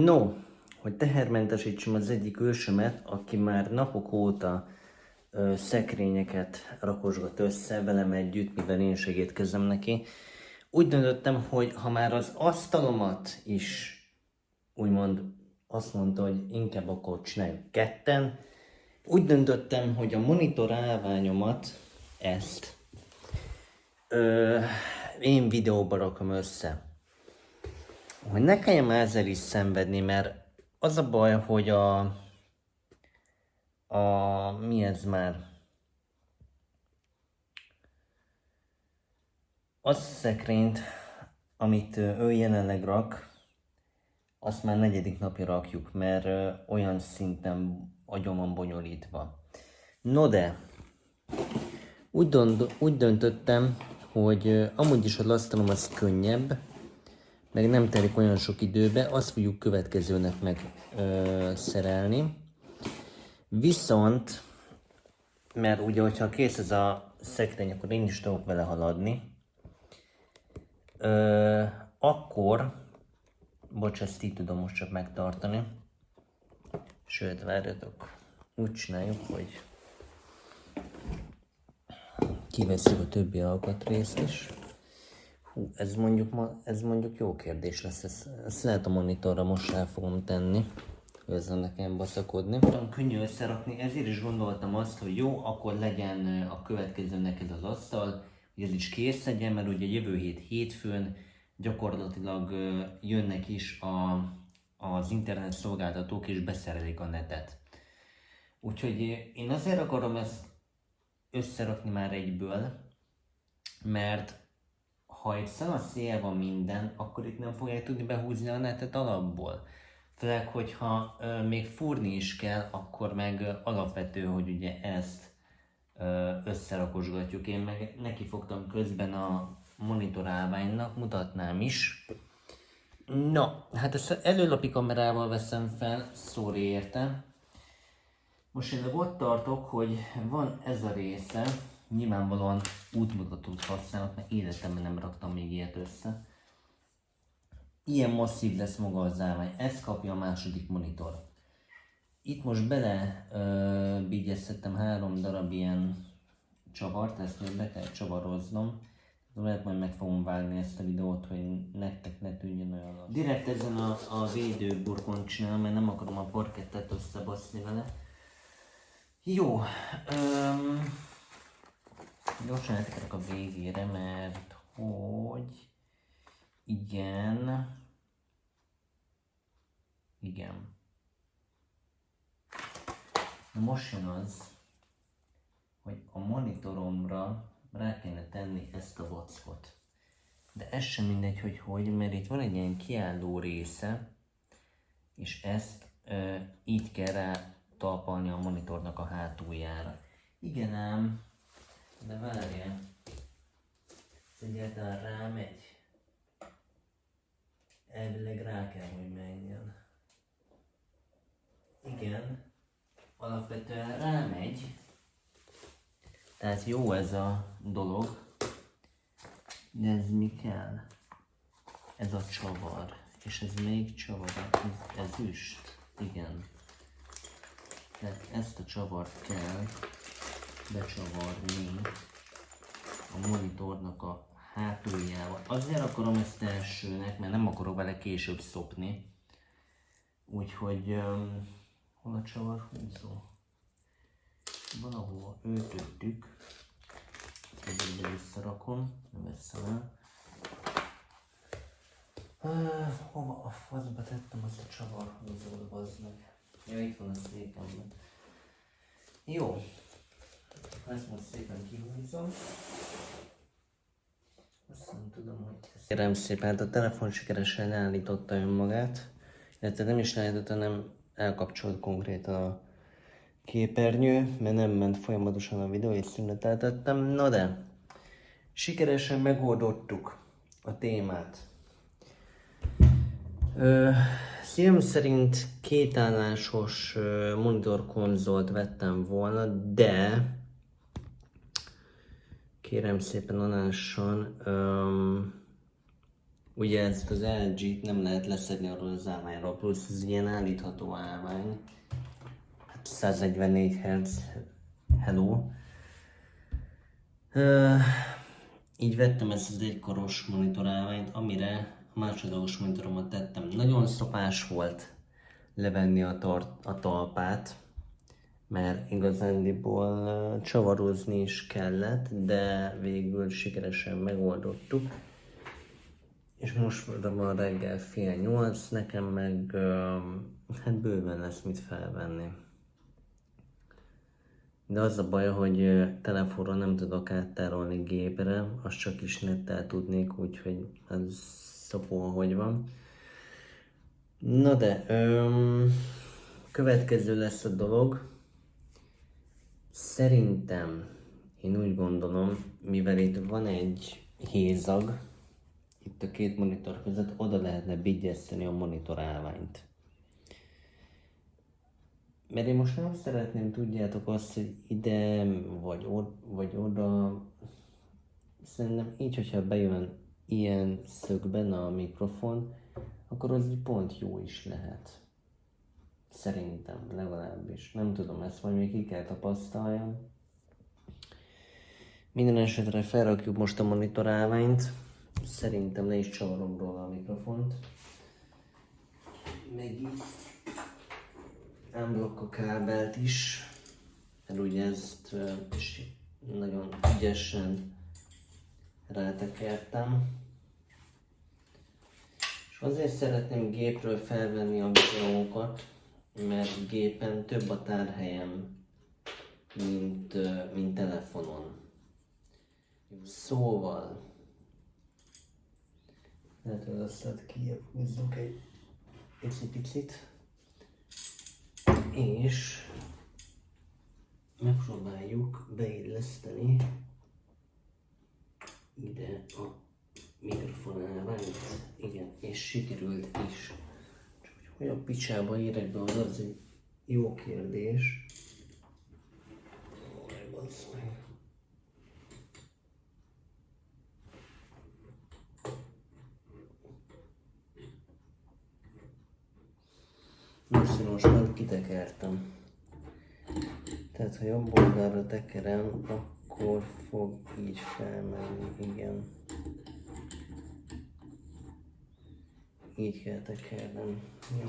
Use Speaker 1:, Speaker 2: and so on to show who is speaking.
Speaker 1: No, hogy tehermentesítsem az egyik ősömet, aki már napok óta szekrényeket rakosgat össze velem együtt, mivel én segítkezem neki. Úgy döntöttem, hogy ha már az asztalomat is úgymond azt mondta, hogy inkább akkor csináljuk ketten, úgy döntöttem, hogy a monitor állványomat, ezt, én videóba rakom össze. Hogy ne kelljen ezzel is szenvedni, mert az a baj, hogy mi ez már? Azt a szekrényt, amit ő jelenleg rak, azt már negyedik napja rakjuk, mert olyan szinten agyon van bonyolítva. No de, úgy döntöttem, hogy amúgy is az asztalom az könnyebb, meg nem telik olyan sok időbe, azt fogjuk következőnek meg szerelni. Viszont, mert ugye, hogyha kész ez a szekrény, akkor én is tudok vele haladni, akkor, bocs, ezt így tudom most csak megtartani, sőt, várjatok, úgy csináljuk, hogy kiveszünk a többi alkatrészt is. Hú, ez mondjuk jó kérdés lesz, ezt lehet a monitorra most el fogom tenni, hogy ezzel nekem baszakodni. Könnyű összerakni, ezért is gondoltam azt, hogy jó, akkor legyen a következő neked az asztal, hogy ez is kész legyen, mert ugye jövő hétfőn gyakorlatilag jönnek is az internet szolgáltatók és beszerelik a netet. Úgyhogy én azért akarom ezt összerakni már egyből, mert ha egy szanaszéjjel van minden, akkor itt nem fogják tudni behúzni a netet alapból. Főleg, hogyha még fúrni is kell, akkor meg alapvető, hogy ugye ezt összerakosgatjuk. Én meg neki fogtam közben a monitorálványnak, mutatnám is. No, hát ezt előlapi kamerával veszem fel, sorry érte. Most én ott tartok, hogy van ez a része, nyilvánvalóan útmutatót használok, mert életemben nem raktam még ilyet össze. Ilyen masszív lesz maga az állvány, ezt kapja a második monitor. Itt most bele bígyeztettem 3 darab ilyen csavart, ezt még be kell csavaroznom. Lehet majd meg fogom vágni ezt a videót, hogy nektek ne tűnjön olyan lassan. Direkt ezen a védőburkon csinálom, mert nem akarom a parkettet összebaszni vele. Jó, gyorsan eltekerek a végére, mert hogy igen. Na most jön az, hogy a monitoromra rá kéne tenni ezt a vackot. De ez sem mindegy, hogy, mert itt van egy ilyen kiálló része, és ezt így kell rá talpalni a monitornak a hátuljára. Igen ám, de várjál, ez egyáltalán rámegy. Elvileg rá kell, hogy menjen. Igen, alapvetően rámegy. Tehát jó ez a dolog. De ez mi kell? Ez a csavar. És ez még csavar? Ez ezüst? Igen. Tehát ezt a csavart kell becsavarni a monitornak a hátuljával. Azért akarom ezt elsőnek, mert nem akarok vele később szopni. Úgyhogy hol a csavarhúzó? Valahol öltöttük. Egyébbe visszarakom, nem veszem el. Hova a faszba tettem azt a csavarhúzót, bazd meg. Ja, itt van a székemben. Jó. Ezt most szépen kihúzom. Azt nem tudom, hogy ezt... Kérem szépen, hát a telefon sikeresen leállította önmagát. Illetve nem is leállította, hanem elkapcsolt konkrétan a képernyő, mert nem ment folyamatosan a videó, és szüneteltettem. No de, sikeresen megoldottuk a témát. Szívem szerint kétállásos monitorkonzolt vettem volna, de kérem szépen alássan Ugye ezt az LG-t nem lehet leszedni arról az állványról, plusz ez ilyen állítható állvány. Hát 144 Hz, hello. Így vettem ezt az egykoros monitorálványt, amire a másodlagos monitoromat tettem. Nagyon szopás volt levenni a talpát, mert igazándiból csavarozni is kellett, de végül sikeresen megoldottuk. És most van reggel 7:30, nekem meg hát bőven lesz mit felvenni. De az a baj, hogy telefonról nem tudok áttárolni gépre, azt csak is nettel tudnék, úgyhogy ez szopó, ahogy van. Na de, következő lesz a dolog. Szerintem, én úgy gondolom, mivel itt van egy hézag, itt a két monitor között, oda lehetne bigyeszteni a monitorálványt. Mert én most nem szeretném, tudjátok azt, hogy ide vagy oda. Szerintem így, hogyha bejön ilyen szögben a mikrofon, akkor az pont jó is lehet. Szerintem legalábbis. Nem tudom, ezt majd még ki kell tapasztaljam. Minden esetre felrakjuk most a monitorálványt. Szerintem le is csavarom róla a mikrofont. Meg így unblock a kábelt is, mert ugye ezt nagyon ügyesen rátekertem. És azért szeretném gépről felvenni a videókat, mert gépen több a tárhelyem, mint telefonon. Szóval, lehet, hogy azt kihúzzunk egy picit. És megpróbáljuk beilleszteni ide a mikrofonálványt. Igen, és sikerült is. Csak hogy a picsába érek be, az egy jó kérdés. Most már kitekertem. Tehát, ha jobb oldalra tekerem, akkor fog így felmenni, igen. Így kell tekernem. Jó.